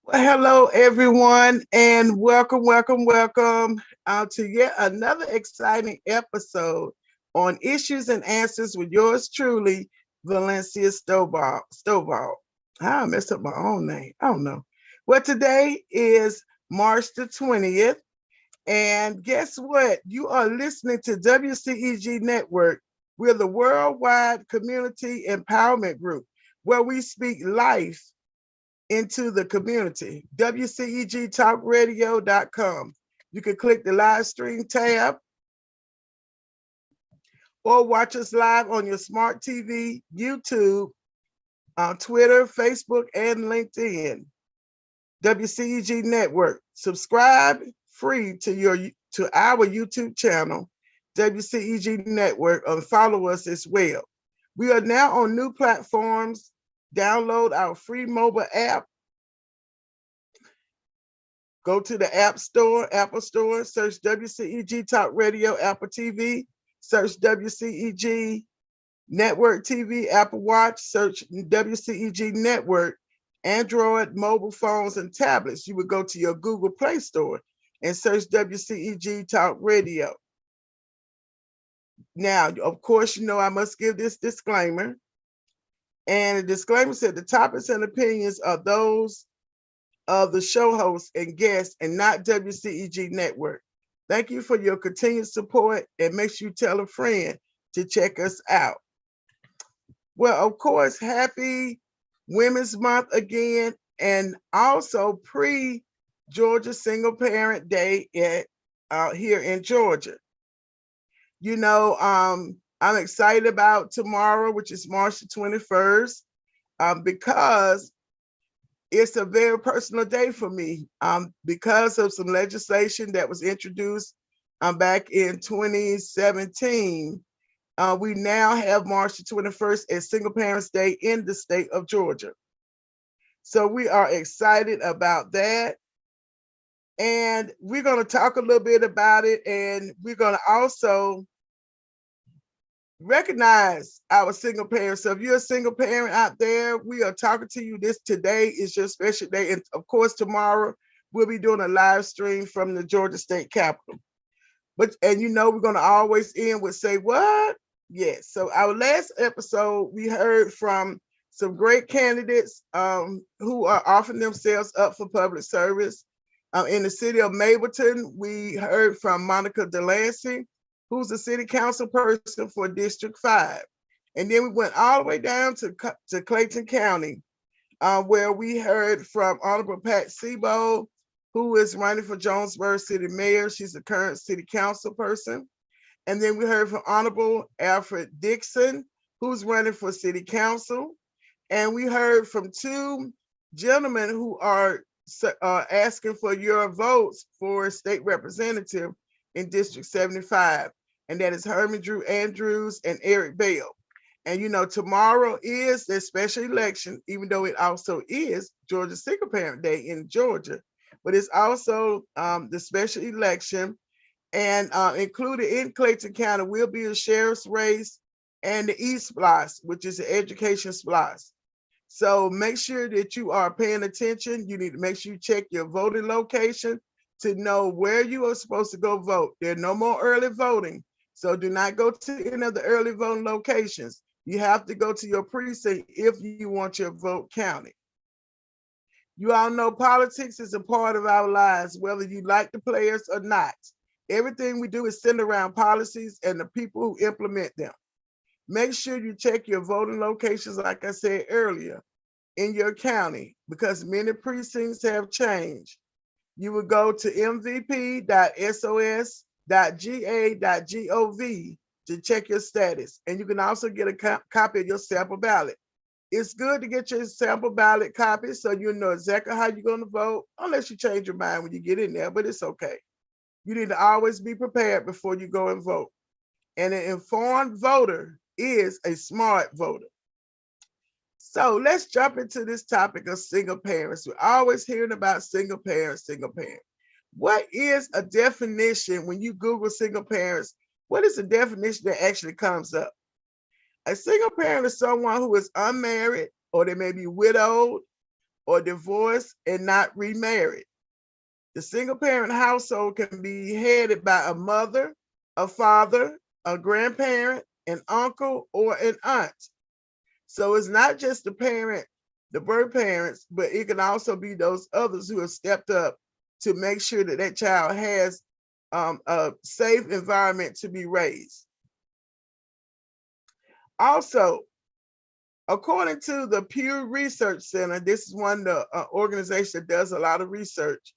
Well, hello, everyone, and welcome to yet another exciting episode on Issues and Answers with yours truly, Valencia Stovall. I messed up my own name. I don't know. Well, today is March the 20th, and guess what? You are listening to WCEG Network. We're the worldwide community empowerment group where we speak life into the community. WCEGTalkRadio.com. You can click the live stream tab or watch us live on your smart TV, YouTube, on Twitter, Facebook, and LinkedIn. WCEG Network. Subscribe free to our YouTube channel, WCEG Network, and follow us as well. We are now on new platforms. Download our free mobile app. Go to the App Store, Apple Store, search WCEG Talk Radio, Apple TV, search WCEG Network TV, Apple Watch, search WCEG Network, Android, mobile phones, and tablets. You would go to your Google Play Store and search WCEG Talk Radio. Now, of course, you know I must give this disclaimer. And the disclaimer said the topics and opinions are those of the show hosts and guests and not WCEG Network. Thank you for your continued support and make sure you tell a friend to check us out. Well, of course, happy Women's Month again, and also pre-Georgia Single Parent Day here in Georgia. You know, I'm excited about tomorrow, which is March the 21st, because it's a very personal day for me because of some legislation that was introduced back in 2017. We now have March the 21st as Single Parents Day in the state of Georgia. So we are excited about that. And we're going to talk a little bit about it. And we're going to also recognize our single parents. So if you're a single parent out there, we are talking to you. Today is your special day. And of course, tomorrow we'll be doing a live stream from the Georgia State Capitol. And you know, we're going to always end with say what? Yes. So our last episode, we heard from some great candidates who are offering themselves up for public service. In the city of Mableton, we heard from Monica Delancey, who's a city council person for District 5. And then we went all the way down to Clayton County, where we heard from Honorable Pat Sebo, who is running for Jonesboro City Mayor. She's the current city council person. And then we heard from Honorable Alfred Dixon, who's running for city council. And we heard from two gentlemen who are asking for your votes for state representative in District 75. And that is Herman Drew Andrews and Eric Bell. And you know, tomorrow is the special election, even though it also is Georgia Single Parent Day in Georgia. But it's also the special election. And included in Clayton County will be a sheriff's race and the E-SPLOST, which is the education SPLOST. So make sure that you are paying attention. You need to make sure you check your voting location to know where you are supposed to go vote. There are no more early voting. So do not go to any of the early voting locations. You have to go to your precinct if you want your vote counted. You all know politics is a part of our lives, whether you like the players or not. Everything we do is centered around policies and the people who implement them. Make sure you check your voting locations, like I said earlier, in your county, because many precincts have changed. You would go to mvp.sos.ga.gov to check your status. And you can also get a copy of your sample ballot. It's good to get your sample ballot copy so you know exactly how you're going to vote, unless you change your mind when you get in there, but it's okay. You need to always be prepared before you go and vote. And an informed voter is a smart voter. So let's jump into this topic of single parents. We're always hearing about single parents, single parents. What is a definition when you Google single parents? What is the definition that actually comes up? A single parent is someone who is unmarried or they may be widowed or divorced and not remarried. The single parent household can be headed by a mother, a father, a grandparent, an uncle, or an aunt. So it's not just the parent, the birth parents, but it can also be those others who have stepped up to make sure that that child has a safe environment to be raised. Also, according to the Pew Research Center, this is one of the organizations that does a lot of research,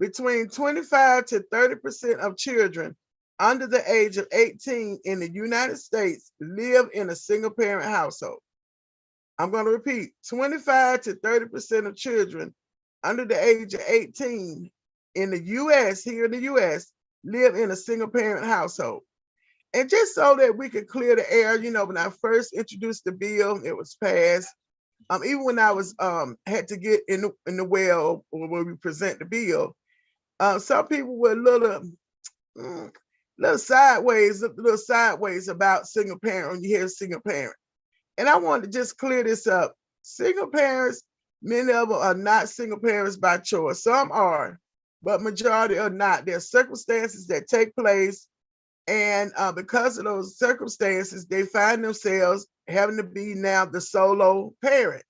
between 25 to 30% of children under the age of 18 in the United States live in a single parent household. I'm going to repeat, 25 to 30% of children under the age of 18 in the US, here in the US, live in a single parent household. And just so that we could clear the air, you know, when I first introduced the bill, it was passed. Even when I was had to get in the well or when we present the bill, some people were little sideways about single parent when you hear single parent. And I wanted to just clear this up. Single parents, many of them are not single parents by choice. Some are, but majority are not. There are circumstances that take place, and because of those circumstances, they find themselves having to be now the solo parent.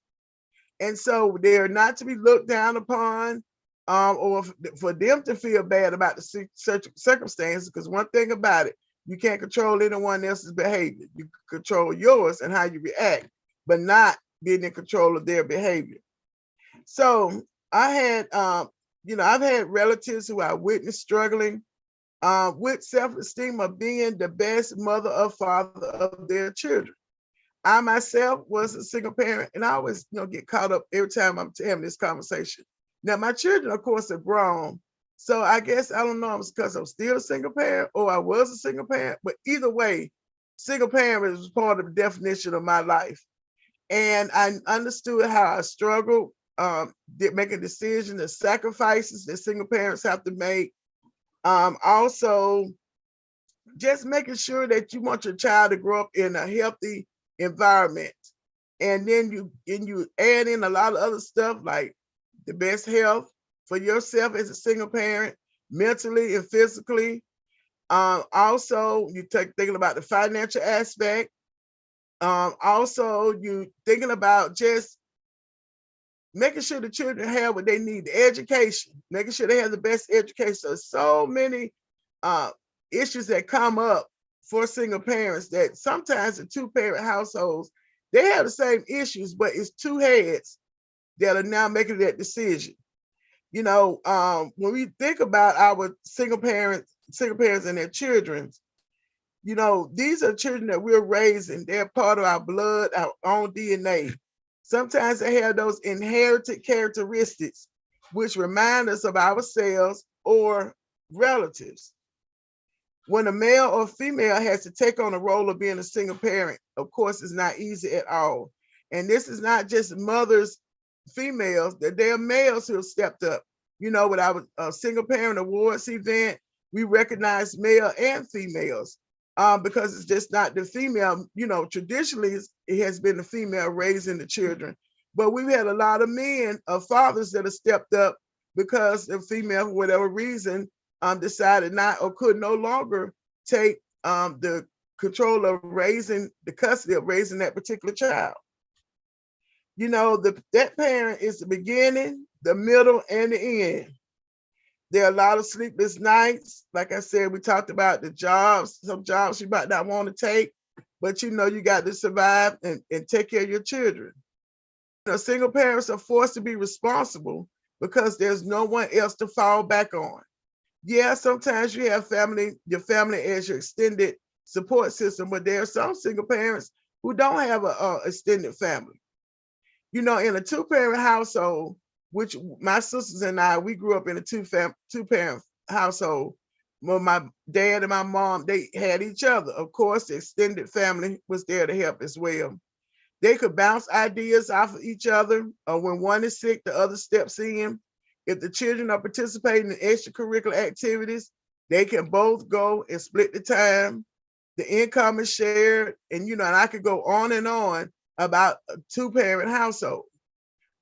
And so they're not to be looked down upon, or for them to feel bad about the circumstances, because one thing about it, you can't control anyone else's behavior. You can control yours and how you react, but not being in control of their behavior. So I had, I've had relatives who I witnessed struggling with self-esteem of being the best mother or father of their children. I myself was a single parent, and I always, get caught up every time I'm having this conversation. Now, my children, of course, are grown. So I guess, I don't know, it's because I'm still a single parent or I was a single parent, but either way, single parent was part of the definition of my life. And I understood how I struggled, making decisions, the sacrifices that single parents have to make. Also, just making sure that you want your child to grow up in a healthy environment. And then you add in a lot of other stuff like the best health for yourself as a single parent, mentally and physically. Also, you thinking about the financial aspect. Also, you thinking about just making sure the children have what they need, the education, making sure they have the best education. So many issues that come up for single parents that sometimes in two-parent households, they have the same issues, but it's two heads that are now making that decision. When we think about our single parents and their children, these are children that we're raising. They're part of our blood, our own DNA. Sometimes they have those inherited characteristics, which remind us of ourselves or relatives. When a male or female has to take on the role of being a single parent, of course, it's not easy at all. And this is not just mothers, females, that there are males who have stepped up. With our single parent awards event, we recognize male and females because it's just not the female. Traditionally, it has been the female raising the children. But we've had a lot of men, fathers that have stepped up because the female, for whatever reason, decided not or could no longer take the control of the custody of raising that particular child. That parent is the beginning, the middle, and the end. There are a lot of sleepless nights. Like I said, we talked about the jobs, some jobs you might not want to take, but you got to survive and take care of your children. Single parents are forced to be responsible because there's no one else to fall back on. Yeah, sometimes you have your family as your extended support system, but there are some single parents who don't have a extended family. In a two-parent household, which my sisters and I, we grew up in a two-parent household. Well, my dad and my mom, they had each other. Of course, the extended family was there to help as well. They could bounce ideas off of each other, or when one is sick, the other steps in. If the children are participating in extracurricular activities, they can both go and split the time. The income is shared, and I could go on and on about a two-parent household.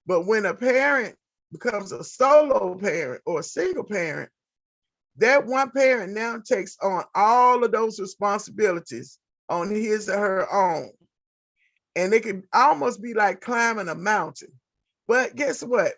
But when a parent becomes a solo parent or a single parent, that one parent now takes on all of those responsibilities on his or her own. And it can almost be like climbing a mountain. But guess what?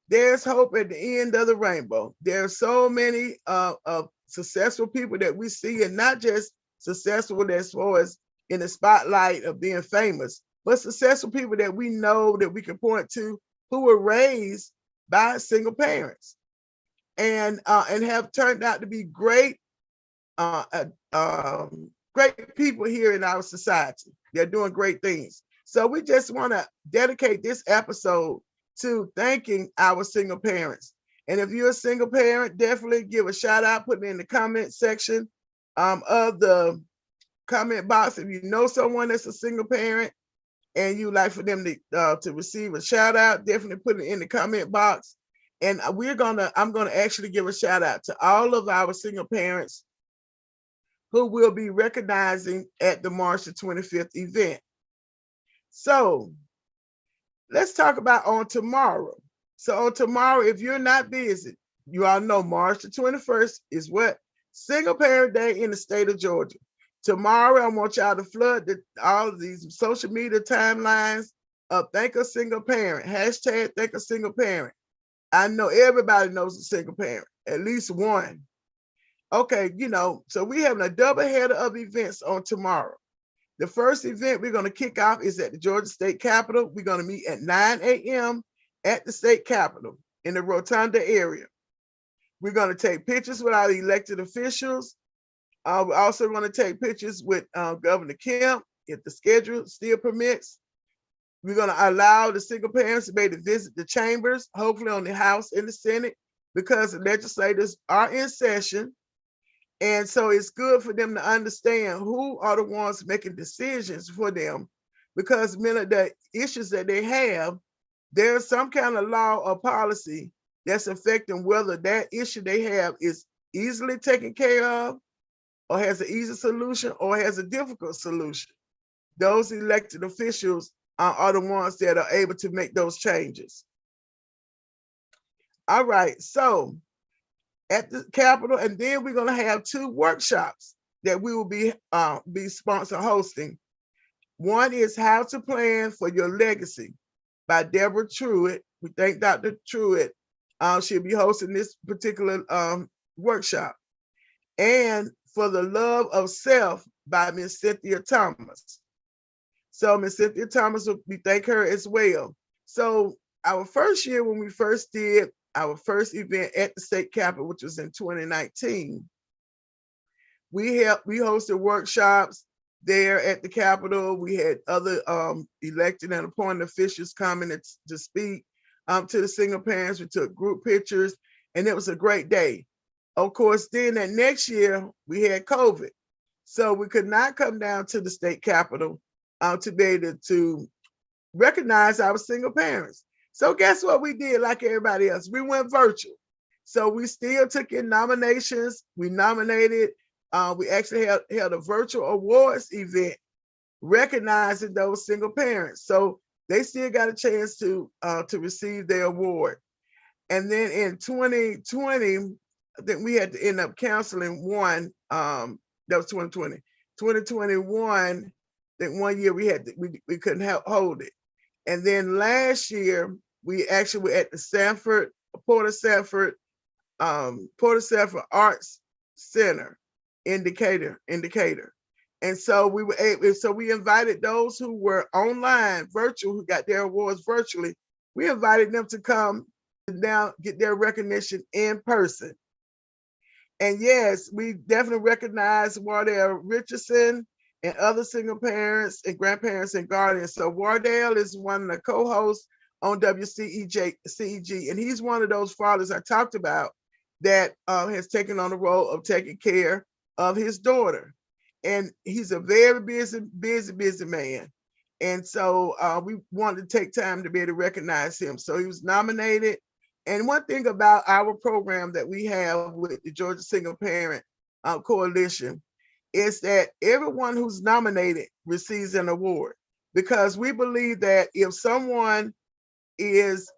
There's hope at the end of the rainbow. There are so many of successful people that we see, and not just successful as far as in the spotlight of being famous, but successful people that we know that we can point to who were raised by single parents and have turned out to be great great people here in our society. They're doing great things. So we just want to dedicate this episode to thanking our single parents. And if you're a single parent, definitely give a shout out, put it in the comment section of the comment box. If you know someone that's a single parent and you like for them to receive a shout out, definitely put it in the comment box. And I'm gonna actually give a shout out to all of our single parents who will be recognizing at the March the 25th event. So let's talk about on tomorrow. So on tomorrow, if you're not busy, you all know March the 21st is what? Single Parent Day in the state of Georgia. Tomorrow, I want y'all to flood all of these social media timelines of Thank a Single Parent, hashtag Thank a Single Parent. I know everybody knows a single parent, at least one. Okay, so we having a double header of events on tomorrow. The first event we're going to kick off is at the Georgia State Capitol. We're going to meet at 9 a.m. at the State Capitol in the Rotunda area. We're going to take pictures with our elected officials. We're also going to take pictures with Governor Kemp if the schedule still permits. We're going to allow the single parents to be able to visit the chambers, hopefully on the House and the Senate, because the legislators are in session. And so it's good for them to understand who are the ones making decisions for them, because many of the issues that they have, there's some kind of law or policy that's affecting whether that issue they have is easily taken care of or has an easy solution or has a difficult solution. Those elected officials are the ones that are able to make those changes. All right, so at the Capitol, and then we're going to have 2 workshops that we will be sponsor hosting. One is How to Plan for Your Legacy by Deborah Truitt. We thank Dr. Truitt. She'll be hosting this particular workshop. And For the Love of Self by Miss Cynthia Thomas. So Miss Cynthia Thomas, we thank her as well. So our first year when we first did our first event at the State Capitol, which was in 2019, we hosted workshops there at the Capitol. We had other elected and appointed officials coming to speak to the single parents. We took group pictures, and it was a great day. Of course, then that next year we had COVID, so we could not come down to the State Capitol to be able to recognize our single parents. So guess what we did like everybody else? We went virtual. So we still took in nominations. We nominated, we actually held a virtual awards event recognizing those single parents. So they still got a chance to receive their award. And then in 2020, I think we had to end up canceling one, that was 2020. 2021, that one year we couldn't hold it. And then last year, we actually were at the Port of Sanford Arts Center in Decatur. And so we invited those who were online, virtual, who got their awards virtually. We invited them to come and now get their recognition in person. And yes, we definitely recognize Wardell Richardson and other single parents and grandparents and guardians. So Wardell is one of the co-hosts on WCEG, and he's one of those fathers I talked about that has taken on the role of taking care of his daughter. And he's a very busy man. And so we wanted to take time to be able to recognize him. So he was nominated. And one thing about our program that we have with the Georgia Single Parent Coalition is that everyone who's nominated receives an award, because we believe that if someone is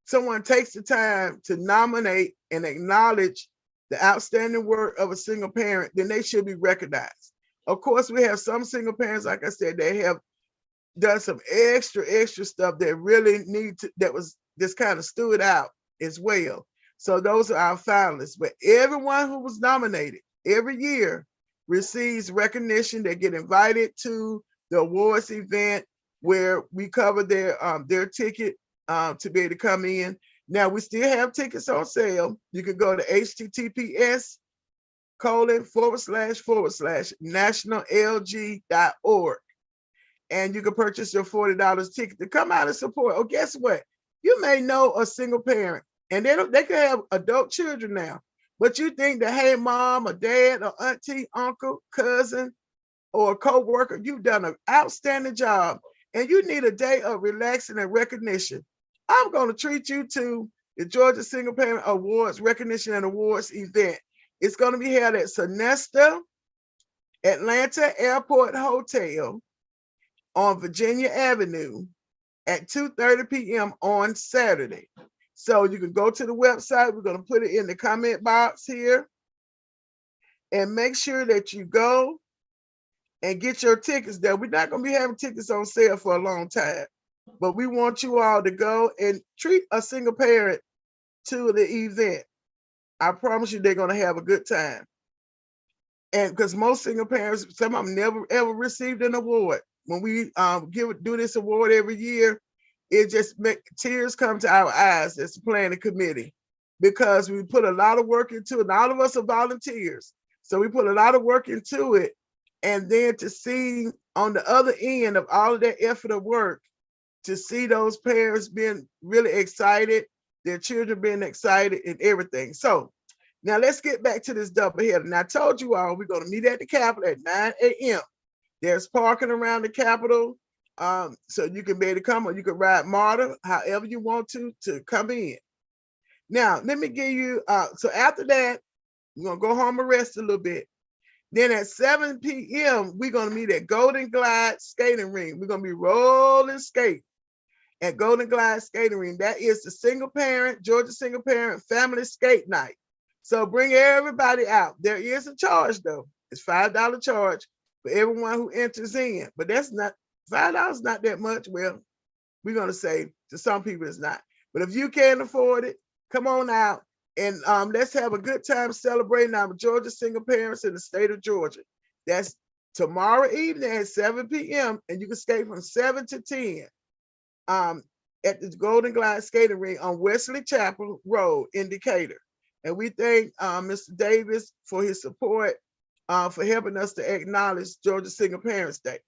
someone takes the time to nominate and acknowledge the outstanding work of a single parent, then they should be recognized. Of course, we have some single parents, like I said, they have done some extra stuff that really that was just kind of stood out as well. So those are our finalists. But everyone who was nominated every year receives recognition. They get invited to the awards event where we cover their ticket to be able to come in. Now we still have tickets on sale. You can go to https://nationallg.org and you can purchase your $40 ticket to come out and support. Oh, guess what? You may know a single parent, and they could have adult children now, but you think that, hey, mom or dad or auntie, uncle, cousin, or a co-worker, you've done an outstanding job, and you need a day of relaxing and recognition. I'm going to treat you to the Georgia Single Parent Awards Recognition and Awards event. It's going to be held at Sonesta Atlanta Airport Hotel on Virginia Avenue at 2:30 p.m. on Saturday. So you can go to the website. We're going to put it in the comment box here. And make sure that you go and get your tickets there. We're not going to be having tickets on sale for a long time, but we want you all to go and treat a single parent to the event. I promise you they're going to have a good time. And because most single parents, some of them never ever received an award. When we do this award every year, it just makes tears come to our eyes as the planning committee, because we put a lot of work into it. And all of us are volunteers, so we put a lot of work into it. And then to see on the other end of all of that effort of work, to see those parents being really excited, their children being excited and everything. So now let's get back to this doubleheader. Now I told you all we're going to meet at the Capitol at 9 a.m. There's parking around the Capitol, so you can be able to come, or you can ride MARTA, however you want to come in. Now, let me give you, so after that, we're going to go home and rest a little bit. Then at 7 p.m., we're going to meet at Golden Glide Skating Ring. We're going to be rolling skate at Golden Glide Skating Ring. That is the Georgia Single Parent Family Skate Night. So bring everybody out. There is a charge, though. It's $5 charge for everyone who enters in, but that's not $5, not that much. Well, we're going to say to some people it's not, but if you can't afford it, come on out and let's have a good time celebrating our Georgia single parents in the state of Georgia. That's tomorrow evening at 7 p.m. and you can skate from 7 to 10 at the Golden Glide Skating Ring on Wesley Chapel Road in Decatur. And we thank Mr. Davis for his support, for helping us to acknowledge Georgia Single Parents Day.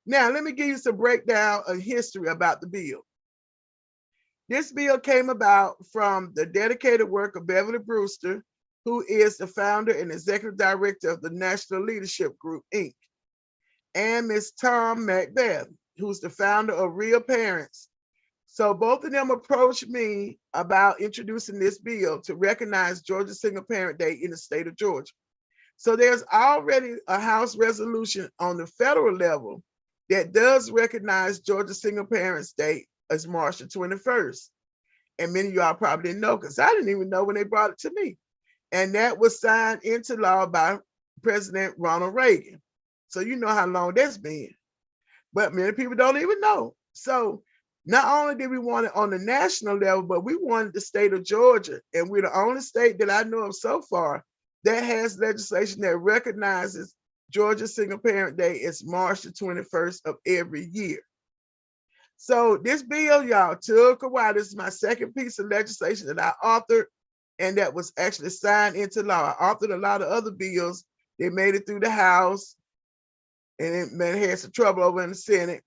Now, let me give you some breakdown of history about the bill. This bill came about from the dedicated work of Beverly Brewster, who is the founder and executive director of the National Leadership Group, Inc., and Ms. Tom Macbeth, who's the founder of Real Parents. So both of them approached me about introducing this bill to recognize Georgia Single Parent Day in the state of Georgia. So there's already a House resolution on the federal level that does recognize Georgia Single Parents Day as March the 21st. And many of y'all probably didn't know, because I didn't even know when they brought it to me. And that was signed into law by President Ronald Reagan. So you know how long that's been. But many people don't even know. So not only did we want it on the national level, but we wanted the state of Georgia. And we're the only state that I know of so far that has legislation that recognizes Georgia Single Parent Day as March the 21st of every year. So this bill, y'all, took a while. This is my second piece of legislation that I authored, and that was actually signed into law. I authored a lot of other bills. They made it through the House, and it had some trouble over in the Senate.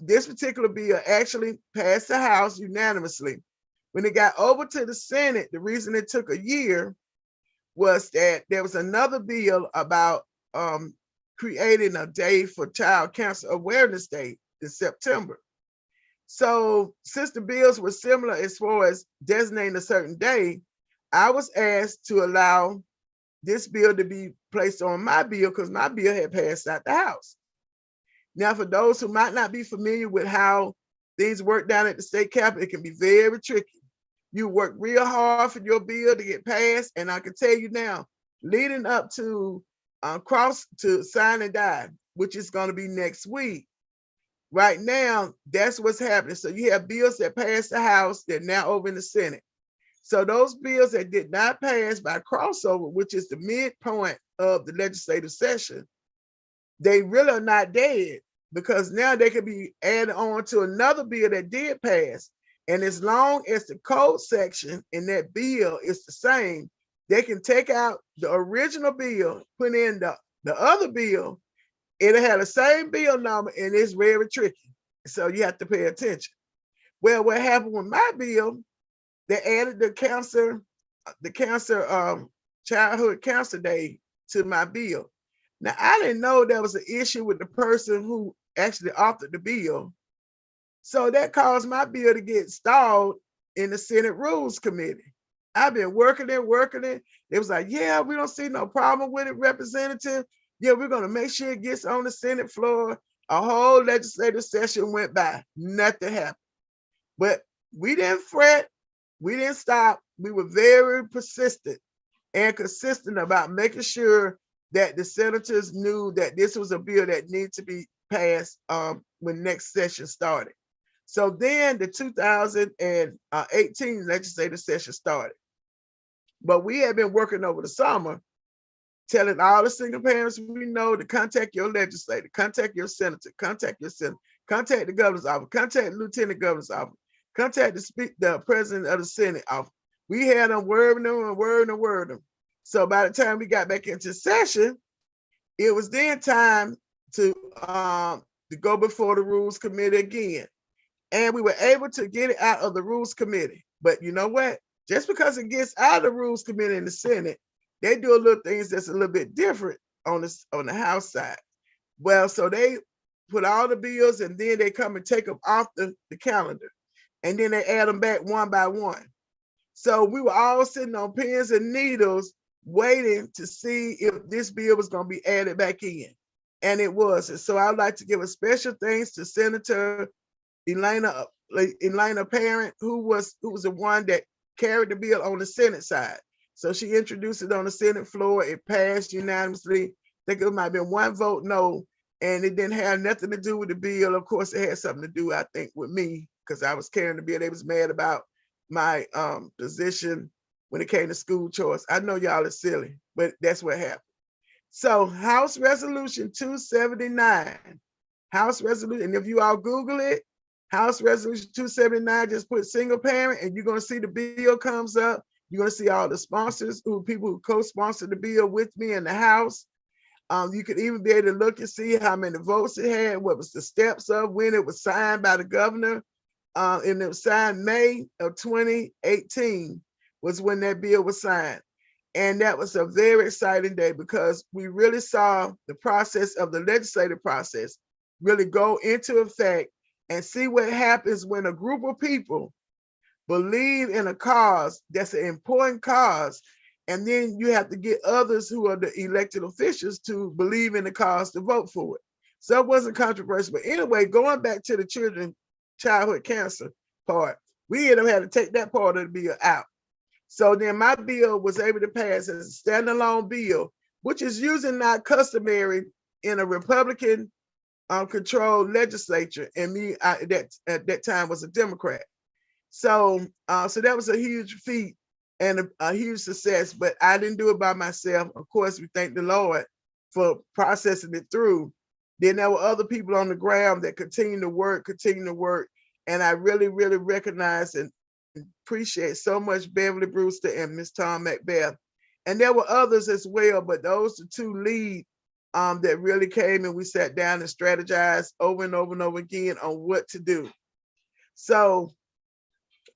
This particular bill actually passed the House unanimously. When it got over to the Senate, the reason it took a year was that there was another bill about creating a day for Child Cancer Awareness Day in September. So since the bills were similar as far as designating a certain day, I was asked to allow this bill to be placed on my bill because my bill had passed out the House. Now, for those who might not be familiar with how things work down at the state capitol, it can be very tricky. You work real hard for your bill to get passed, and I can tell you now, leading up to cross to sign and die, which is going to be next week. Right now, that's what's happening. So you have bills that passed the House, they're now over in the Senate. So those bills that did not pass by crossover, which is the midpoint of the legislative session, they really are not dead, because now they could be added on to another bill that did pass. And as long as the code section in that bill is the same, they can take out the original bill, put in the other bill, it'll have the same bill number, and it's very tricky. So you have to pay attention. Well, what happened with my bill, they added the childhood cancer day to my bill. Now, I didn't know there was an issue with the person who actually authored the bill. So that caused my bill to get stalled in the Senate Rules Committee. I've been working it. It was like, yeah, we don't see no problem with it, Representative. Yeah, we're going to make sure it gets on the Senate floor. A whole legislative session went by. Nothing happened. But we didn't fret. We didn't stop. We were very persistent and consistent about making sure that the senators knew that this was a bill that needed to be passed when next session started. So then the 2018 legislative session started. But we had been working over the summer, telling all the single parents we know to contact your legislator, contact your senator, contact the governor's office, contact the lieutenant governor's office, contact the president of the Senate office. We had them wording them. So by the time we got back into session, it was then time to go before the Rules Committee again. And we were able to get it out of the Rules Committee. But you know what? Just because it gets out of the Rules Committee in the Senate, they do a little things that's a little bit different on the House side. Well, so they put all the bills, and then they come and take them off the calendar. And then they add them back one by one. So we were all sitting on pins and needles waiting to see if this bill was going to be added back in. And it was. And so I'd like to give a special thanks to Senator Elena Parent, who was the one that carried the bill on the Senate side. So she introduced it on the Senate floor. It passed unanimously. I think it might have been one vote no, and it didn't have nothing to do with the bill. Of course, it had something to do, I think, with me, because I was carrying the bill. They was mad about my position when it came to school choice. I know y'all are silly, but that's what happened. So House Resolution 279, House Resolution, and if you all Google it, House Resolution 279, just put single parent, and you're going to see the bill comes up. You're going to see all the sponsors, people who co-sponsored the bill with me in the House. You could even be able to look and see how many votes it had, what was the steps of when it was signed by the governor. And it was signed May of 2018 was when that bill was signed. And that was a very exciting day, because we really saw the process of the legislative process really go into effect, and see what happens when a group of people believe in a cause that's an important cause, and then you have to get others who are the elected officials to believe in the cause to vote for it. So it wasn't controversial. But anyway, going back to the childhood cancer part, we ended up having to take that part of the bill out. So then my bill was able to pass as a standalone bill, which is usually not customary in a Republican controlled legislature, and me at that time was a Democrat. So that was a huge feat and a huge success, but I didn't do it by myself. Of course, we thank the Lord for processing it through. Then there were other people on the ground that continue to work, and I really, really recognize and appreciate so much Beverly Brewster and Miss Tom Macbeth. And there were others as well, but those are two lead that really came, and we sat down and strategized over and over and over again on what to do. So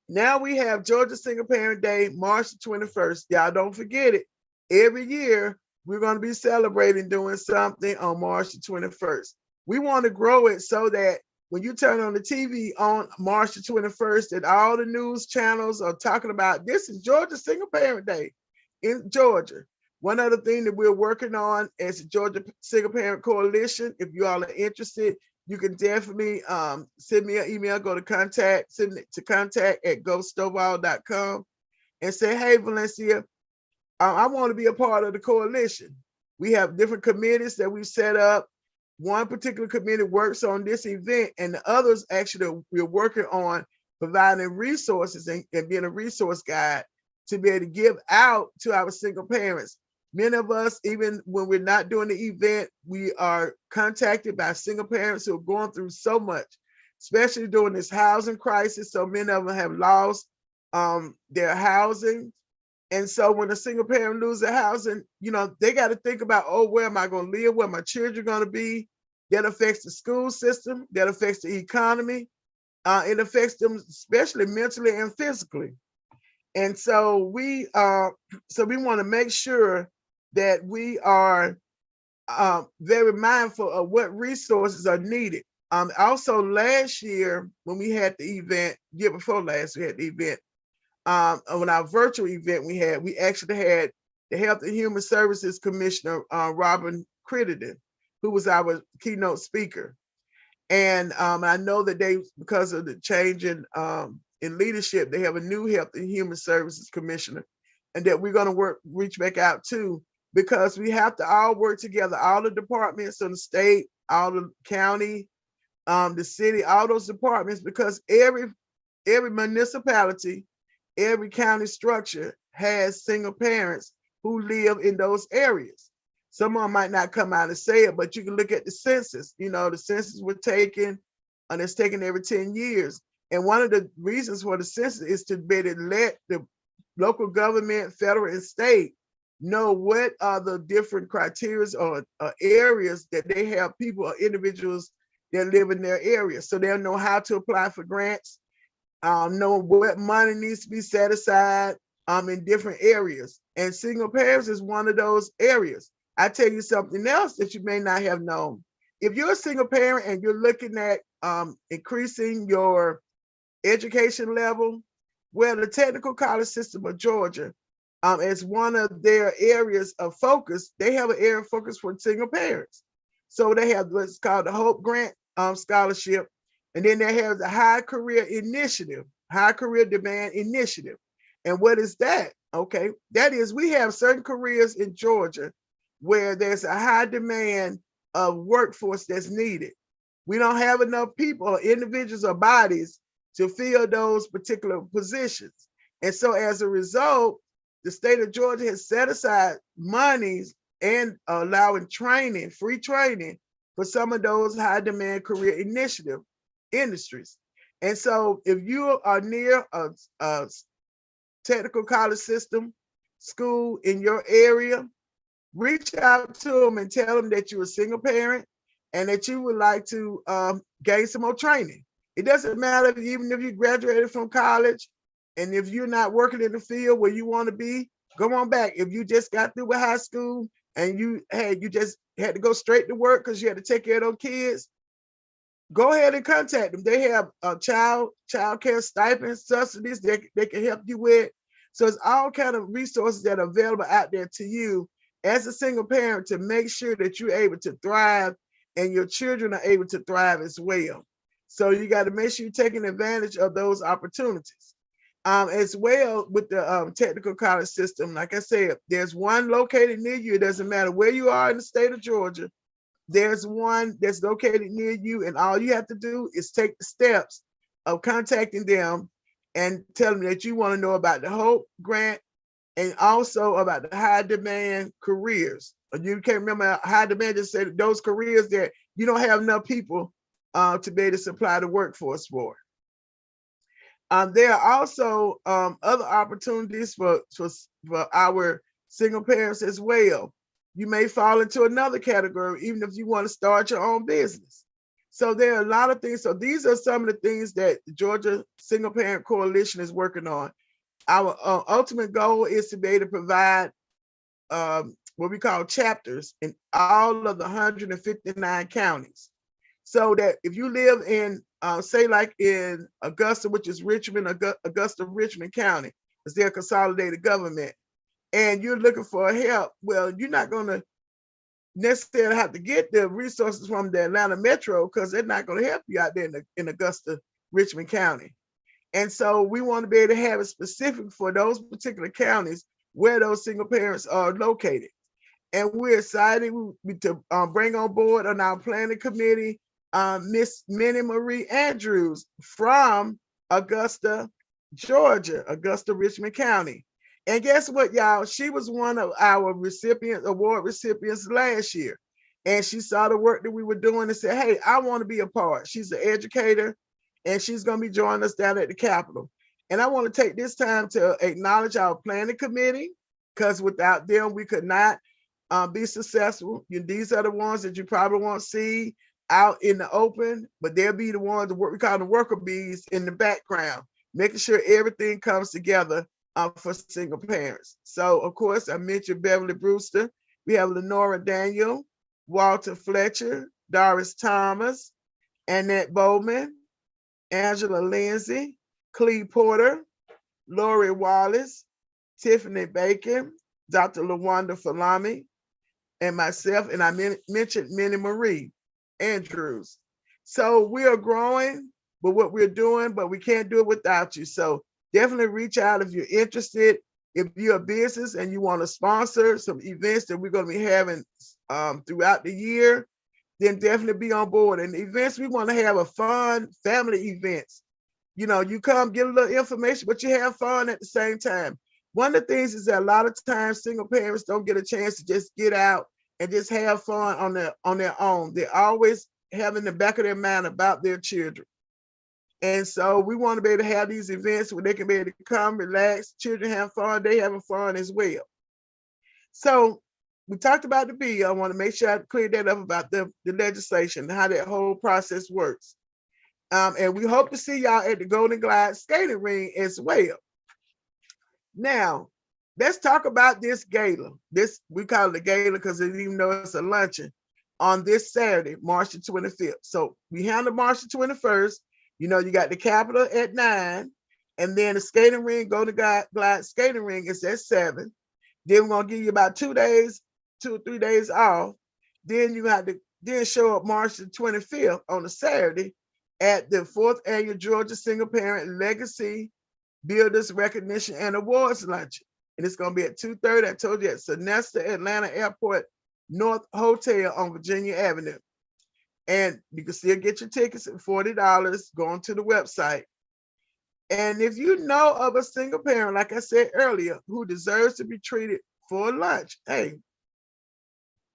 now we have Georgia Single Parent Day, March the 21st. Y'all don't forget it. Every year, we're going to be celebrating doing something on March the 21st. We want to grow it so that when you turn on the TV on March the 21st, that all the news channels are talking about, this is Georgia Single Parent Day in Georgia. One other thing that we're working on as the Georgia Single Parent Coalition, if you all are interested, you can definitely send me an email, go to contact, send it to contact@ghostovall.com and say, hey, Valencia, I want to be a part of the coalition. We have different committees that we've set up. One particular committee works on this event, and the others actually we're working on providing resources and being a resource guide to be able to give out to our single parents. Many of us, even when we're not doing the event, we are contacted by single parents who are going through so much, especially during this housing crisis. So many of them have lost their housing. And so when a single parent loses their housing, they got to think about, oh, where am I going to live? Where my children are going to be? That affects the school system. That affects the economy. It affects them, especially mentally and physically. And so we want to make sure that we are very mindful of what resources are needed. Also, last year when we had the event, year before last, we had the event. On our virtual event we actually had the Health and Human Services Commissioner, Robin Crittenden, who was our keynote speaker. And I know that because of the change in leadership, they have a new Health and Human Services Commissioner, and that we're going to reach back out to, because we have to all work together, all the departments in the state, all the county, the city, all those departments, because every municipality, every county structure has single parents who live in those areas. Some of them might not come out and say it, but you can look at the census. The census were taken, and it's taken every 10 years. And one of the reasons for the census is to be able to let the local government, federal and state, know what are the different criteria or areas that they have people or individuals that live in their area. So they'll know how to apply for grants, know what money needs to be set aside in different areas. And single parents is one of those areas. I tell you something else that you may not have known. If you're a single parent and you're looking at increasing your education level, well, the Technical College System of Georgia, as one of their areas of focus, they have an area of focus for single parents. So they have what's called the Hope Grant Scholarship. And then they have the High Career Initiative, High Career Demand Initiative. And what is that? Okay, that is, we have certain careers in Georgia where there's a high demand of workforce that's needed. We don't have enough people or individuals or bodies to fill those particular positions. And so as a result, the state of Georgia has set aside monies and allowing training, free training for some of those high demand career initiative industries. And so if you are near a technical college system school in your area, reach out to them and tell them that you're a single parent and that you would like to gain some more training. It doesn't matter even if you graduated from college, and if you're not working in the field where you want to be, go on back. If you just got through with high school and you just had to go straight to work because you had to take care of those kids, go ahead and contact them. They have child care stipends, subsidies they can help you with. So it's all kind of resources that are available out there to you as a single parent to make sure that you're able to thrive and your children are able to thrive as well. So you got to make sure you're taking advantage of those opportunities. As well with the technical college system, like I said, there's one located near you. It doesn't matter where you are in the state of Georgia. There's one that's located near you, and all you have to do is take the steps of contacting them and tell them that you want to know about the Hope Grant and also about the high demand careers. You can't remember high demand, just said those careers that you don't have enough people to be able to supply the workforce for. There are also other opportunities for our single parents as well. You may fall into another category, even if you want to start your own business. So there are a lot of things. So these are some of the things that the Georgia Single Parent Coalition is working on. Our ultimate goal is to be able to provide what we call chapters in all of the 159 counties. So that if you live in, say like in Augusta, which is Augusta, Richmond County, because they're consolidated government, and you're looking for help, well, you're not going to necessarily have to get the resources from the Atlanta Metro because they're not going to help you out there in Augusta, Richmond County. And so we want to be able to have it specific for those particular counties where those single parents are located. And we're excited to bring on board on our planning committee Miss Minnie Marie Andrews from Augusta, Georgia, Augusta, Richmond County. And guess what, y'all? She was one of our award recipients last year. And she saw the work that we were doing and said, hey, I want to be a part. She's an educator and she's going to be joining us down at the Capitol. And I want to take this time to acknowledge our planning committee because without them, we could not be successful. These are the ones that you probably won't see out in the open, but they'll be the ones, we call the worker bees in the background, making sure everything comes together for single parents. So, of course, I mentioned Beverly Brewster. We have Lenora Daniel, Walter Fletcher, Doris Thomas, Annette Bowman, Angela Lindsay, Cleve Porter, Lori Wallace, Tiffany Bacon, Dr. LaWanda Falami, and myself, and I mentioned Minnie Marie Andrews. So we are growing, but what we're doing, but we can't do it without you. So definitely reach out if you're interested. If you're a business and you want to sponsor some events that we're going to be having throughout the year, then definitely be on board. And events, we want to have a fun family events. You come get a little information, but you have fun at the same time. One of the things is that a lot of times single parents don't get a chance to just get out and just have fun on their own. They're always having the back of their mind about their children. And so we want to be able to have these events where they can be able to come, relax, children have fun, they having fun as well. So we talked about the bill. I want to make sure I clear that up about the legislation, how that whole process works. And we hope to see y'all at the Golden Glide skating ring as well. Now, let's talk about this gala. We call it a gala because even though it's a luncheon on this Saturday, March the 25th. So we handle March the 21st. You got the Capitol at 9, and then the skating ring, Golden Glide skating ring is at 7. Then we're gonna give you about 2 or 3 days off. Then you have to show up March the 25th on a Saturday at the 4th annual Georgia Single Parent Legacy Builders Recognition and Awards Luncheon. And it's going to be at 2:30. I told you at Sonesta Atlanta Airport North Hotel on Virginia Avenue. And you can still get your tickets at $40 going to the website. And if you know of a single parent, like I said earlier, who deserves to be treated for lunch, hey,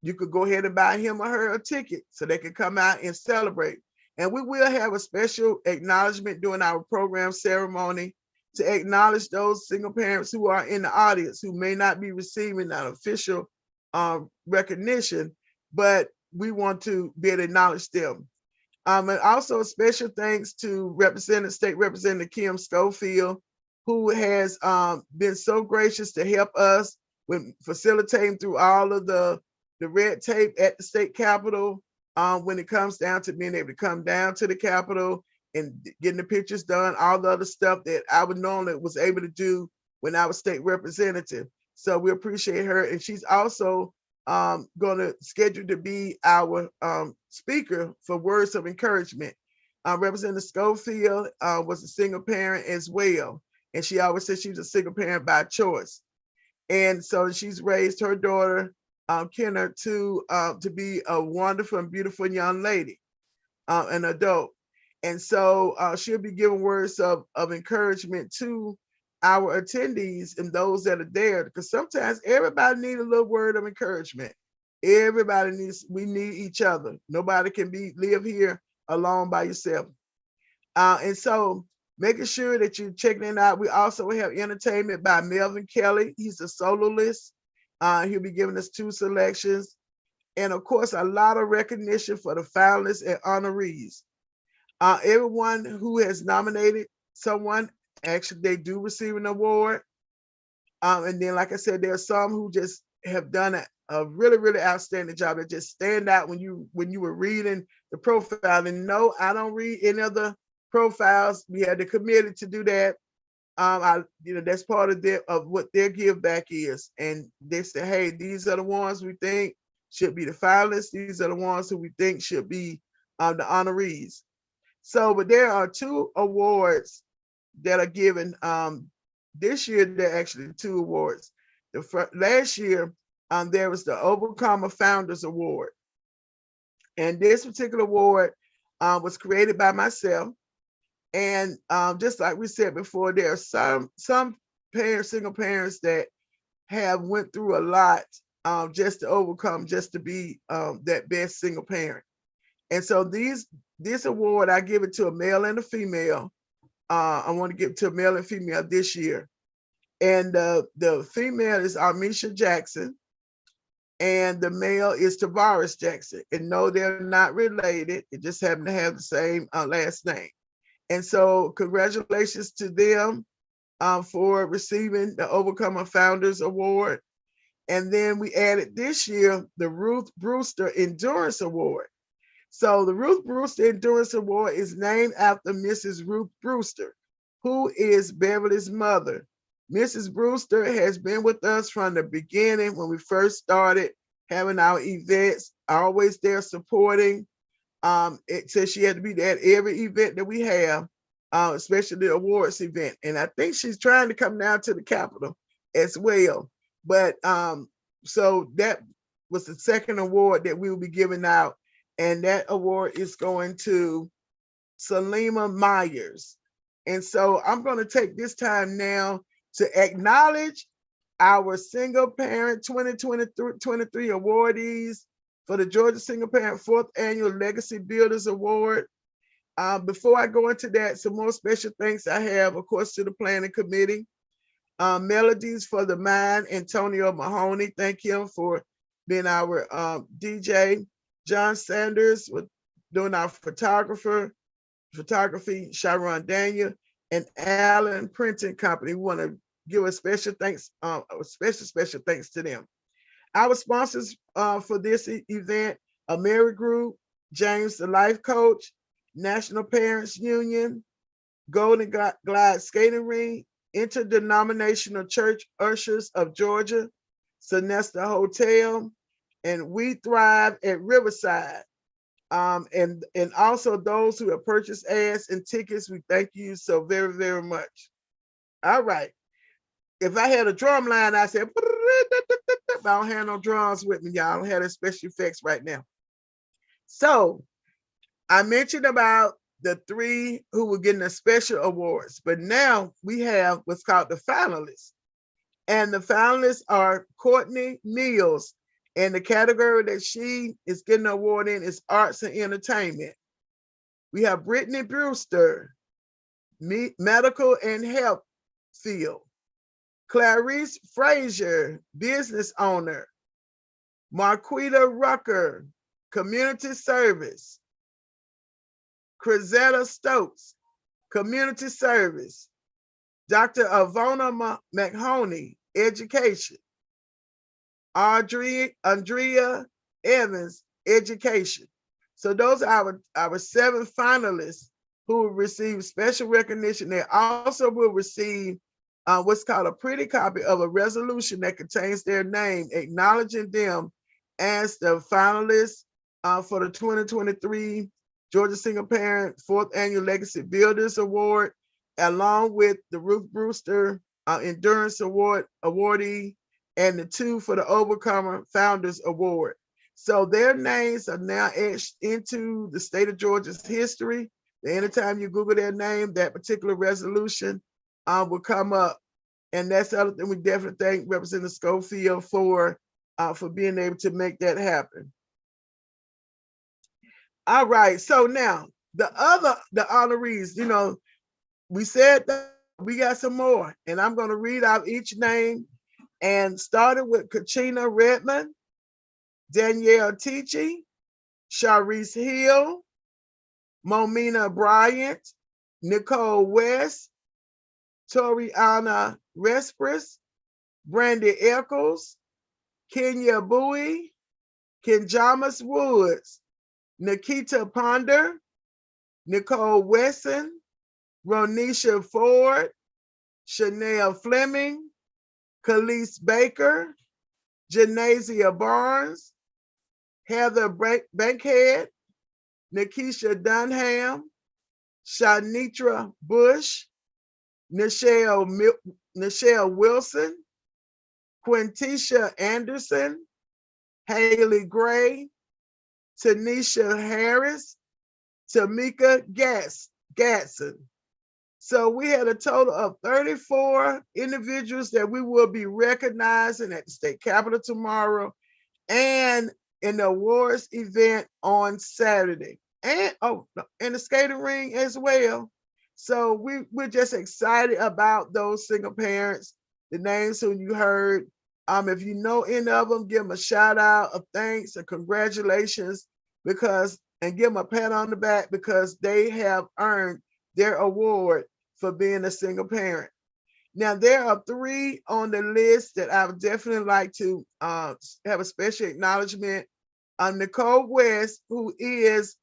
you could go ahead and buy him or her a ticket so they can come out and celebrate. And we will have a special acknowledgement during our program ceremony to acknowledge those single parents who are in the audience who may not be receiving an official recognition, but we want to be able to acknowledge them. And also a special thanks to State Representative Kim Schofield, who has been so gracious to help us with facilitating through all of the red tape at the state capitol when it comes down to being able to come down to the Capitol and getting the pictures done, all the other stuff that I would normally was able to do when I was state representative. So we appreciate her. And she's also going to schedule to be our speaker for words of encouragement. Representative Schofield was a single parent as well. And she always said she was a single parent by choice. And so she's raised her daughter, Kenner, to be a wonderful and beautiful young lady, an adult. And so she'll be giving words of encouragement to our attendees and those that are there, because sometimes everybody needs a little word of encouragement. We need each other. Nobody can live here alone by yourself. And so making sure that you're checking it out. We also have entertainment by Melvin Kelly. He's a soloist. He'll be giving us 2 selections. And of course, a lot of recognition for the finalists and honorees. Everyone who has nominated someone, actually, they do receive an award. And then, like I said, there are some who just have done a really, really outstanding job that just stand out when you were reading the profile. And no, I don't read any of the profiles. We had the committee to do that. That's part of what their give back is. And they say, hey, these are the ones we think should be the finalists. These are the ones who we think should be the honorees. So, but there are 2 awards that are given. This year, there are actually 2 awards. Last year, there was the Overcomer Founders Award. And this particular award was created by myself. And just like we said before, there are some parents, single parents that have went through a lot just to overcome, just to be that best single parent. And so this award, I give it to a male and a female. I want to give it to a male and female this year. And the female is Armisha Jackson, and the male is Tavares Jackson. And no, they're not related. It just happen to have the same last name. And so congratulations to them for receiving the Overcomer Founders Award. And then we added this year the Ruth Brewster Endurance Award. So the Ruth Brewster Endurance Award is named after Mrs. Ruth Brewster, who is Beverly's mother. Mrs. Brewster has been with us from the beginning when we first started having our events, always there supporting. It says she had to be there at every event that we have, especially the awards event. And I think she's trying to come down to the Capitol as well. But so that was the second award that we will be giving out. And that award is going to Salima Myers. And so I'm going to take this time now to acknowledge our single parent 2023 awardees for the Georgia Single Parent 4th Annual Legacy Builders Award. Before I go into that, some more special thanks I have, of course, to the planning committee. Melodies for the Mind, Antonio Mahoney. Thank him for being our DJ. John Sanders with doing our photography, Sharon Daniel, and Allen Printing Company. We want to give a special thanks, special thanks to them. Our sponsors for this event are Mary Group, James the Life Coach, National Parents Union, Golden Glide Skating Ring, Interdenominational Church Ushers of Georgia, Sonesta Hotel, and We Thrive at Riverside. And also those who have purchased ads and tickets, we thank you so very, very much. All right. If I had a drum line, I said, I don't have no drums with me, y'all. I don't have the special effects right now. So I mentioned about the 3 who were getting the special awards, but now we have what's called the finalists. And the finalists are Courtney Mills. And the category that she is getting an award in is Arts and Entertainment. We have Brittany Brewster, Medical and Health Field. Clarice Frazier, Business Owner. Marquita Rucker, Community Service. Crizetta Stokes, Community Service. Dr. Avona McHoney, Education. Andrea Evans, Education. So those are our 7 finalists who will receive special recognition. They also will receive what's called a pretty copy of a resolution that contains their name, acknowledging them as the finalists for the 2023 Georgia Single Parent 4th Annual Legacy Builders Award, along with the Ruth Brewster Endurance Award awardee, and the 2 for the Overcomer Founders Award. So their names are now etched into the state of Georgia's history. Anytime you Google their name, that particular resolution will come up. And that's the other thing we definitely thank Representative Schofield for being able to make that happen. All right, so now the honorees, you know, we said that we got some more, and I'm going to read out each name. And started with Katrina Redmond, Danielle Tichy, Sharice Hill, Momina Bryant, Nicole West, Toriana Respris, Brandy Eccles, Kenya Bowie, Kenjamas Woods, Nikita Ponder, Nicole Wesson, Ronisha Ford, Chanel Fleming, Khalees Baker, Janasia Barnes, Heather Bankhead, Nikisha Dunham, Shanitra Bush, Nichelle Wilson, Quintisha Anderson, Haley Gray, Tanisha Harris, Tamika Gatson. So we had a total of 34 individuals that we will be recognizing at the state capitol tomorrow and in the awards event on Saturday. And in the skating ring as well. So we're just excited about those single parents, the names who you heard. If you know any of them, give them a shout out of thanks and congratulations and give them a pat on the back because they have earned their award for being a single parent. Now, there are 3 on the list that I would definitely like to have a special acknowledgement. Nicole West, who is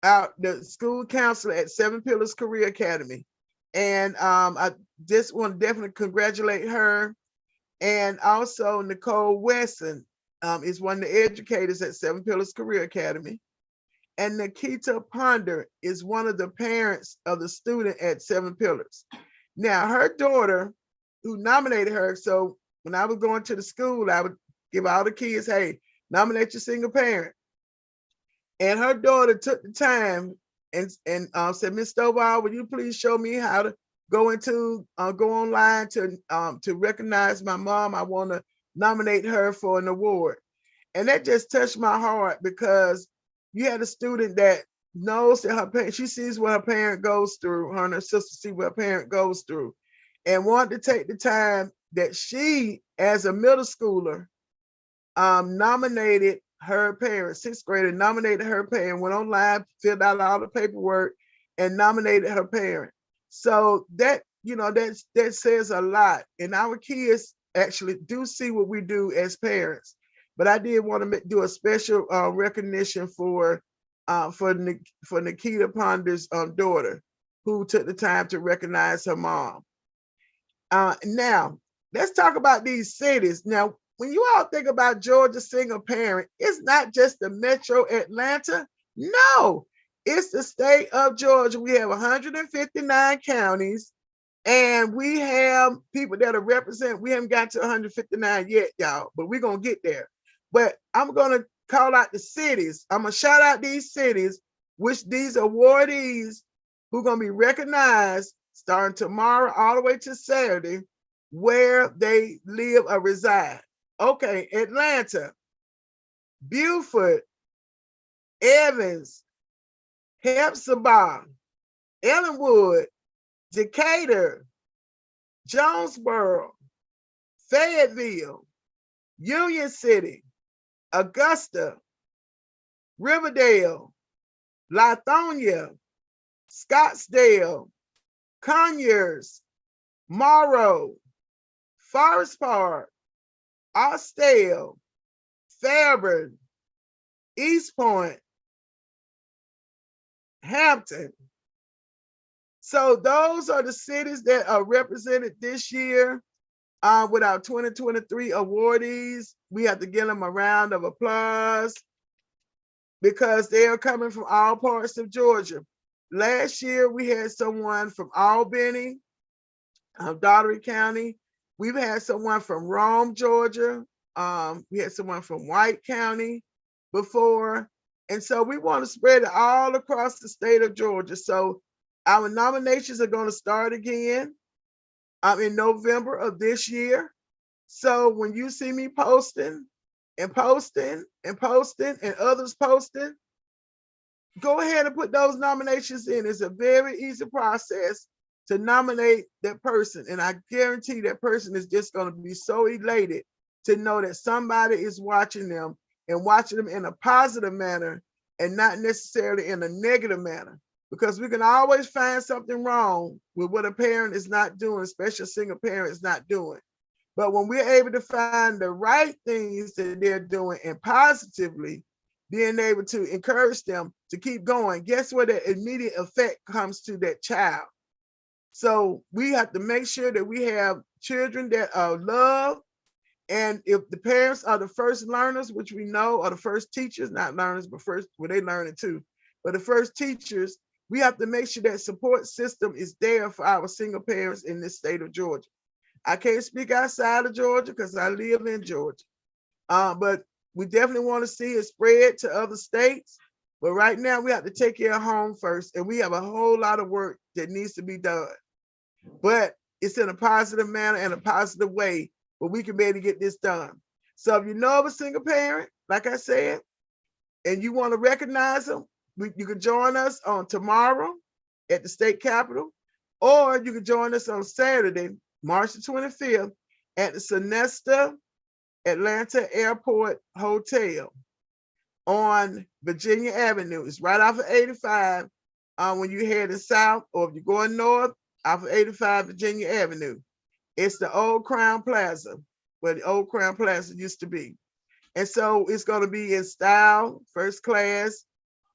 the school counselor at Seven Pillars Career Academy. And I just want to definitely congratulate her. And also Nicole Wesson is one of the educators at Seven Pillars Career Academy. And Nikita Ponder is one of the parents of the student at Seven Pillars. Now, her daughter, who nominated her, so when I was going to the school, I would give all the kids, hey, nominate your single parent. And her daughter took the time and said, Miss Stovall, will you please show me how to go online to recognize my mom? I want to nominate her for an award. And that just touched my heart because you had a student that knows that her parent, she sees what her parent goes through, her and her sister see what her parent goes through, and wanted to take the time that she, as a middle schooler, nominated her parent, 6th grader, nominated her parent, went online, filled out all the paperwork, and nominated her parent. So that, that says a lot. And our kids actually do see what we do as parents. But I did want to do a special recognition for Nikita Ponder's daughter, who took the time to recognize her mom. Now, let's talk about these cities. Now, when you all think about Georgia single parent, it's not just the metro Atlanta. No, it's the state of Georgia. We have 159 counties, and we have people that are represented. We haven't got to 159 yet, y'all, but we're going to get there. But I'm going to call out the cities. I'm going to shout out these cities, which these awardees who are going to be recognized starting tomorrow all the way to Saturday, where they live or reside. Okay, Atlanta, Beaufort, Evans, Hepzibah, Ellenwood, Decatur, Jonesboro, Fayetteville, Union City, Augusta, Riverdale, Lithonia, Scottsdale, Conyers, Morrow, Forest Park, Austell, Fairburn, East Point, Hampton. So those are the cities that are represented this year with our 2023 awardees. We have to give them a round of applause because they are coming from all parts of Georgia. Last year, we had someone from Albany, Daugherty County. We've had someone from Rome, Georgia. We had someone from White County before. And so we want to spread it all across the state of Georgia. So our nominations are going to start again in November of this year. So when you see me posting and posting and posting and others posting, go ahead and put those nominations in. It's a very easy process to nominate that person. And I guarantee that person is just going to be so elated to know that somebody is watching them and watching them in a positive manner and not necessarily in a negative manner. Because we can always find something wrong with what a parent is not doing, especially a single parent is not doing. But when we're able to find the right things that they're doing and positively being able to encourage them to keep going, guess what? The immediate effect comes to that child. So we have to make sure that we have children that are loved And if the parents are the first learners, which we know are the first teachers, not learners, but first, well, they learn it too, but the first teachers, we have to make sure that support system is there for our single parents in this state of Georgia. I can't speak outside of Georgia because I live in Georgia. But we definitely want to see it spread to other states. But right now we have to take care of home first, and we have a whole lot of work that needs to be done. But it's in a positive manner and a positive way where we can be able to get this done. So if you know of a single parent, like I said, and you want to recognize them, you can join us on tomorrow at the state capitol, or you can join us on Saturday, March the 25th, at the Sonesta Atlanta Airport Hotel on Virginia Avenue. It's right off of 85 when you're heading south, or if you're going north, off of 85 Virginia Avenue. It's the old Crown Plaza, where the old Crown Plaza used to be. And so it's going to be in style, first class,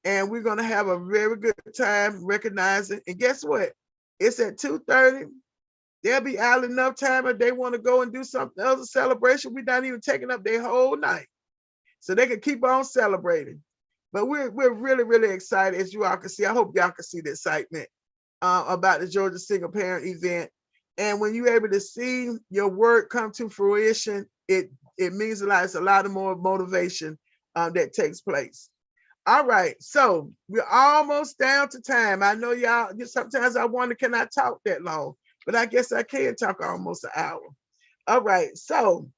and we're going to have a very good time recognizing. And guess what? It's at 2:30. They'll be out enough time if they want to go and do something other celebration. We're not even taking up their whole night, so they can keep on celebrating. But we're really, really excited, as you all can see. I hope y'all can see the excitement about the Georgia Single Parent event. And when you're able to see your work come to fruition, it means a lot. It's a lot of more motivation that takes place. All right, so we're almost down to time. I know y'all, sometimes I wonder, can I talk that long? But I guess I can talk almost an hour. All right, so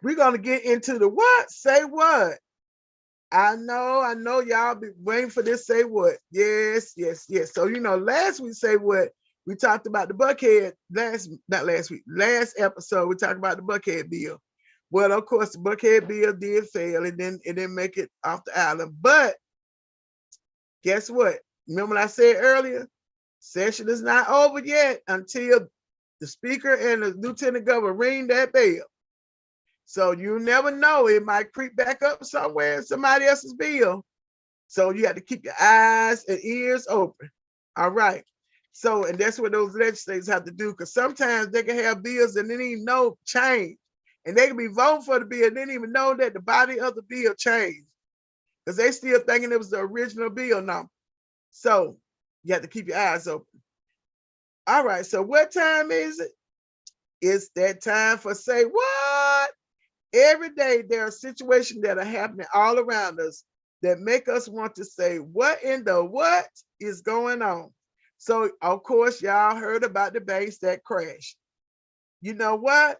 we're gonna get into the what? Say what? I know y'all be waiting for this say what. Yes. So last week say what, we talked about the Buckhead, last episode, we talked about the Buckhead bill. Well, of course, the Buckhead bill did fail. It didn't make it off the island. But guess what? Remember what I said earlier? Session is not over yet until the speaker and the lieutenant governor ring that bell. So you never know, it might creep back up somewhere in somebody else's bill. So you have to keep your eyes and ears open. All right. So, and that's what those legislators have to do, because sometimes they can have bills and they didn't even know change. And they can be voting for the bill and they didn't even know that the body of the bill changed, because they still thinking it was the original bill number. So you have to keep your eyes open. All right, so what time is it? It's that time for Say What? Every day there are situations that are happening all around us that make us want to say, what in the what is going on? So, of course, y'all heard about the banks that crashed. You know what?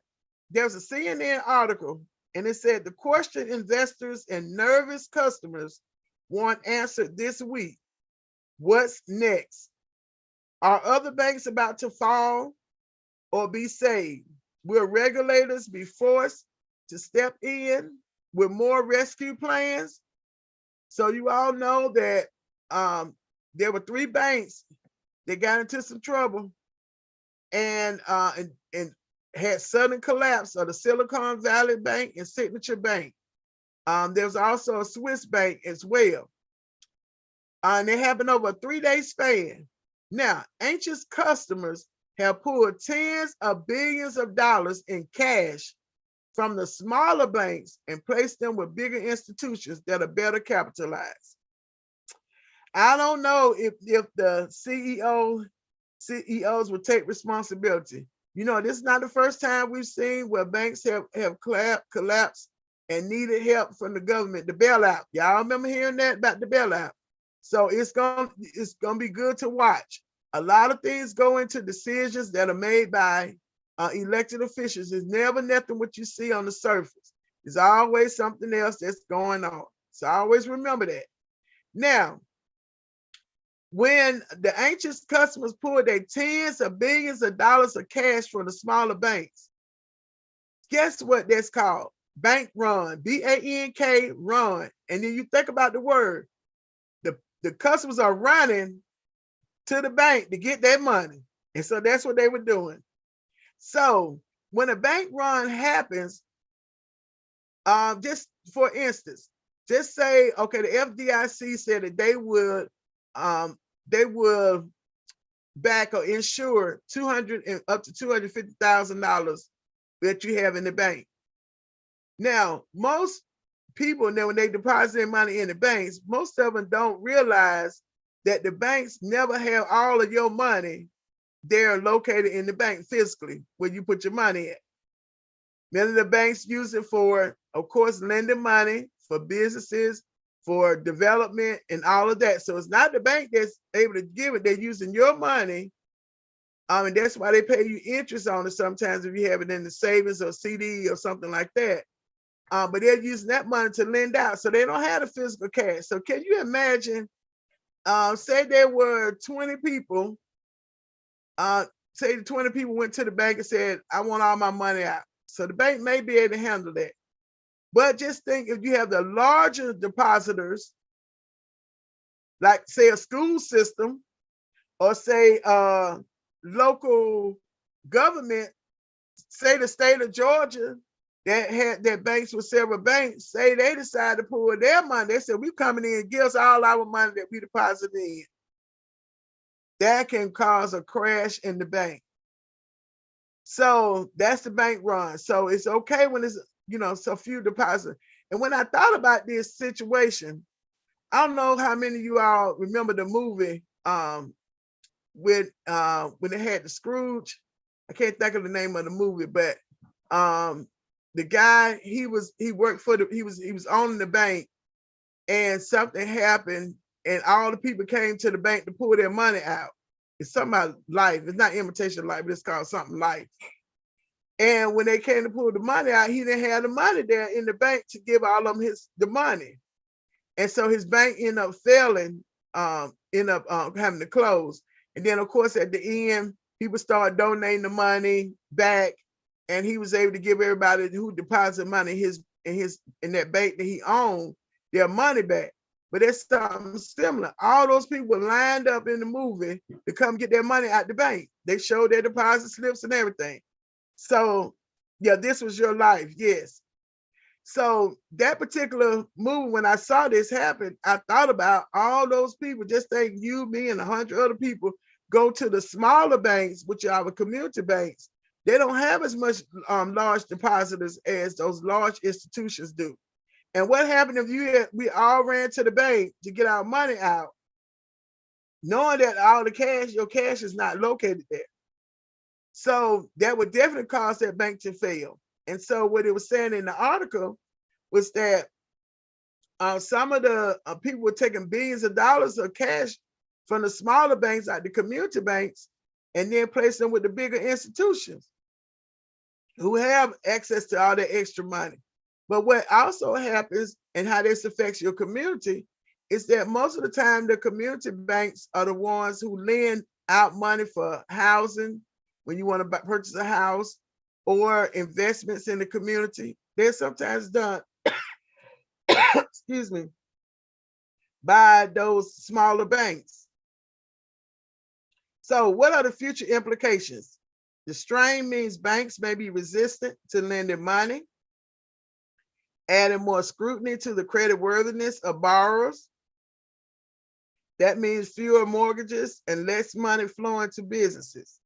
There's a CNN article, and it said the question investors and nervous customers want answered this week. What's next? Are other banks about to fall or be saved? Will regulators be forced to step in with more rescue plans? So you all know that there were 3 banks that got into some trouble and had sudden collapse of the Silicon Valley Bank and Signature Bank. There's also a Swiss bank as well. And it happened over a 3-day span. Now, anxious customers have pulled tens of billions of dollars in cash from the smaller banks and placed them with bigger institutions that are better capitalized. I don't know if the CEOs will take responsibility. This is not the first time we've seen where banks have collapsed and needed help from the government, the bailout. Y'all remember hearing that about the bailout? So it's gonna be good to watch. A lot of things go into decisions that are made by elected officials. It's never nothing what you see on the surface. There's always something else that's going on. So always remember that. Now, when the anxious customers pulled their tens of billions of dollars of cash from the smaller banks, guess what that's called? Bank run, BANK run. And then you think about the word, the customers are running to the bank to get their money. And so that's what they were doing. So when a bank run happens, just for instance, just say, okay, the FDIC said that they would back or insure up to $250,000 that you have in the bank. Now, most people, when they deposit their money in the banks, most of them don't realize that the banks never have all of your money there located in the bank physically where you put your money at. Many of the banks use it for, of course, lending money for businesses, for development and all of that. So it's not the bank that's able to give it. They're using your money. And that's why they pay you interest on it sometimes if you have it in the savings or CD or something like that. But they're using that money to lend out. So they don't have the physical cash. So can you imagine, say there were 20 people, say the 20 people went to the bank and said, I want all my money out. So the bank may be able to handle that. But just think if you have the larger depositors, like say a school system or say local government, say the state of Georgia that had their banks with several banks, say they decide to pull their money. They said, we coming in and give us all our money that we deposited in. That can cause a crash in the bank. So that's the bank run. So it's okay when it's, so few deposits. And when I thought about this situation, I don't know how many of you all remember the movie when they had the Scrooge. I can't think of the name of the movie, but the guy, he was owning the bank, and something happened, and all the people came to the bank to pull their money out. It's something about life. It's not Imitation Life, but it's called something Life. And when they came to pull the money out, he didn't have the money there in the bank to give all of them the money. And so his bank ended up failing, ended up having to close. And then, of course, at the end, people started donating the money back, and he was able to give everybody who deposited money in that bank that he owned their money back. But it's something similar. All those people were lined up in the movie to come get their money out the bank. They showed their deposit slips and everything. So, yeah, this was your life, yes. So that particular movie, when I saw this happen, I thought about all those people. Just think you, me, and 100 other people go to the smaller banks, which are our community banks. They don't have as much large depositors as those large institutions do. And what happened if we all ran to the bank to get our money out, knowing that all the cash, your cash is not located there. So that would definitely cause that bank to fail. And so what it was saying in the article was that some of the people were taking billions of dollars of cash from the smaller banks, like the community banks, and then placing them with the bigger institutions who have access to all that extra money. But what also happens, and how this affects your community, is that most of the time the community banks are the ones who lend out money for housing, when you want to purchase a house, or investments in the community. They're sometimes done, excuse me, by those smaller banks. So what are the future implications? The strain means banks may be resistant to lending money, adding more scrutiny to the creditworthiness of borrowers. That means fewer mortgages and less money flowing to businesses.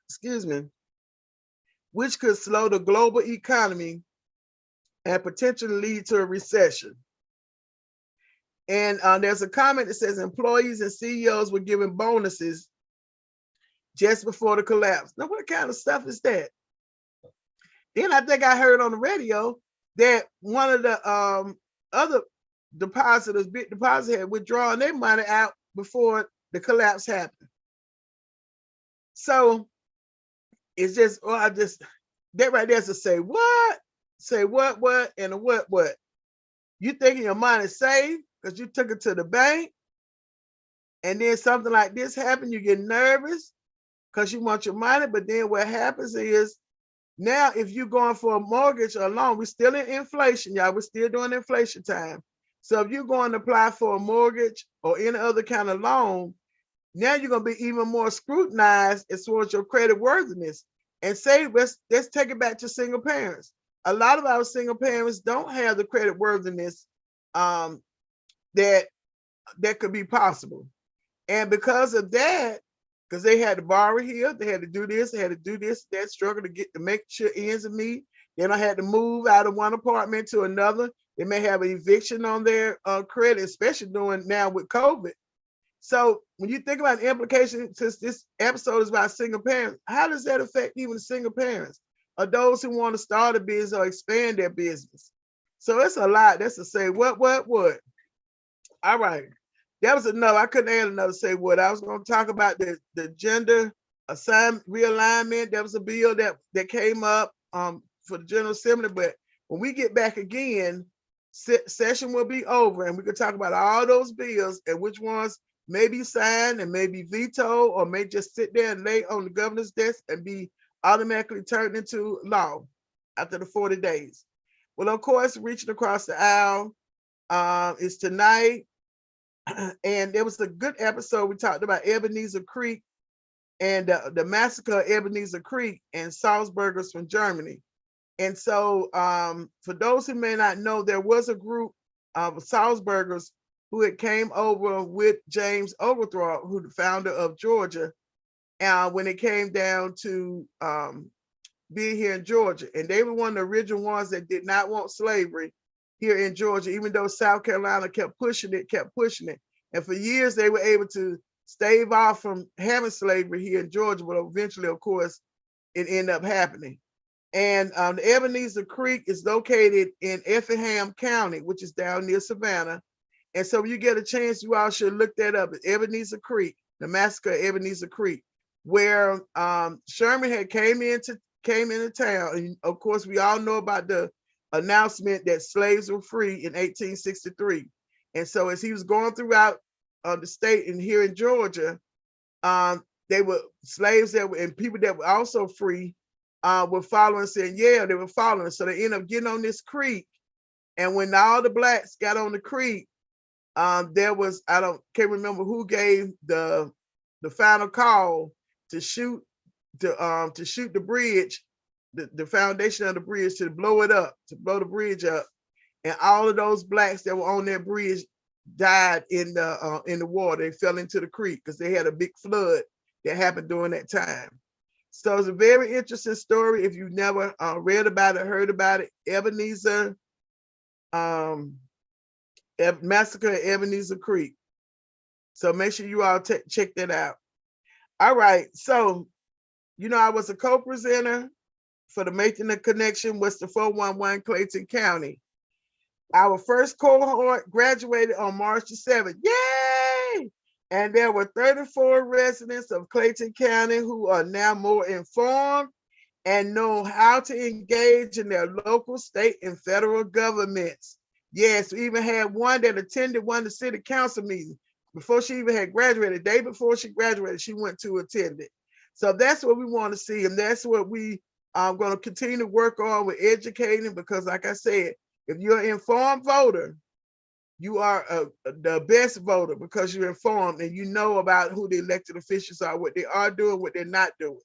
Excuse me, which could slow the global economy and potentially lead to a recession. And there's a comment that says employees and CEOs were given bonuses just before the collapse. Now, what kind of stuff is that? Then I think I heard on the radio that one of the other depositors, big deposit, had withdrawn their money out before the collapse happened. So it's just, that right there's to say what? Say what, and a what? You thinking your money is safe because you took it to the bank, and then something like this happened, you get nervous because you want your money, but then what happens is, now if you're going for a mortgage or a loan, we're still in inflation, y'all, we're still doing inflation time. So if you're going to apply for a mortgage or any other kind of loan, now you're going to be even more scrutinized as far as your credit worthiness. And say, let's take it back to single parents. A lot of our single parents don't have the credit worthiness that could be possible. And because of that, because they had to borrow here, they had to do this, they had to do this, that struggle to make sure ends meet. Then I had to move out of one apartment to another. They may have an eviction on their credit, especially doing now with COVID. So when you think about the implications, since this episode is about single parents, how does that affect even single parents or those who want to start a business or expand their business? So it's a lot. That's to say what? All right. That was enough. I couldn't add another say what. I was going to talk about the gender assignment realignment. That was a bill that came up for the General Assembly. But when we get back again, session will be over and we can talk about all those bills and which ones may be signed and may be vetoed or may just sit there and lay on the governor's desk and be automatically turned into law after the 40 days. Well, of course, reaching across the aisle is tonight. And there was a good episode. We talked about Ebenezer Creek and the massacre of Ebenezer Creek and Salzburgers from Germany. And so for those who may not know, there was a group of Salzburgers who had came over with James Oglethorpe, who the founder of Georgia, when it came down to being here in Georgia. And they were one of the original ones that did not want slavery here in Georgia, even though South Carolina kept pushing it. And for years, they were able to stave off from having slavery here in Georgia, but eventually, of course, it ended up happening. And the Ebenezer Creek is located in Effingham County, which is down near Savannah. And so when you get a chance, you all should look that up. Ebenezer Creek, the massacre of Ebenezer Creek, where Sherman had came into town. And of course, we all know about the announcement that slaves were free in 1863. And so as he was going throughout the state and here in Georgia, they were slaves that were, and people that were also free were following, saying, yeah, they were following. So they ended up getting on this creek. And when all the blacks got on the creek, there was, can't remember who gave the final call to shoot the bridge, the foundation of the bridge, to blow it up, to blow the bridge up. And all of those blacks that were on that bridge died in the water. They fell into the creek because they had a big flood that happened during that time. So it's a very interesting story. If you've never read about it, heard about it, Ebenezer massacre at Ebenezer Creek. So make sure you all check that out. All right. So, I was a co-presenter for the Making the Connection with the 411 Clayton County. Our first cohort graduated on March the 7th. Yay! And there were 34 residents of Clayton County who are now more informed and know how to engage in their local, state, and federal governments. Yes, we even had one that attended one of the city council meetings before she even had graduated. The day before she graduated, she went to attend it. So that's what we want to see. And that's what we are going to continue to work on with educating, because like I said, if you're an informed voter, you are the best voter because you're informed and you know about who the elected officials are, what they are doing, what they're not doing.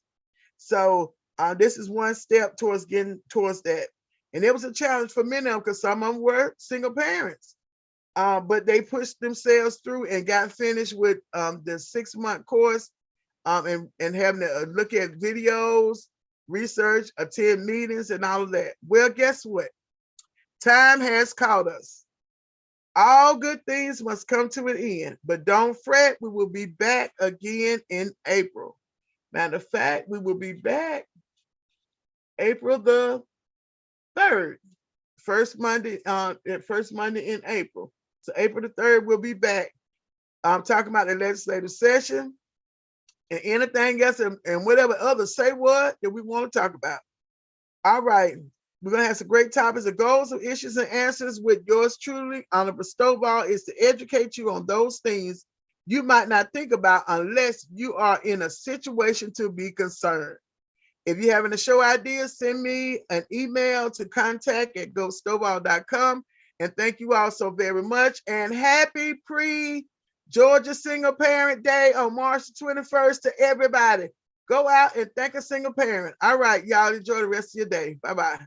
So this is one step towards getting towards that. And it was a challenge for many of them because some of them were single parents, but they pushed themselves through and got finished with the 6-month course and having to look at videos, research, attend meetings, and all of that. Well, guess what? Time has caught us. All good things must come to an end, but don't fret, we will be back again in April. Matter of fact, we will be back April the 3rd, first Monday in April. So April the 3rd, we'll be back. I'm talking about the legislative session and anything else and whatever other say what that we want to talk about. All right. We're going to have some great topics. The goals of issues and answers with yours truly, Honorable Stovall, is to educate you on those things you might not think about unless you are in a situation to be concerned. If you have any show ideas, send me an email to contact@ghoststovall.com. And thank you all so very much. And happy pre-Georgia Single Parent Day on March 21st to everybody. Go out and thank a single parent. All right, y'all enjoy the rest of your day. Bye-bye.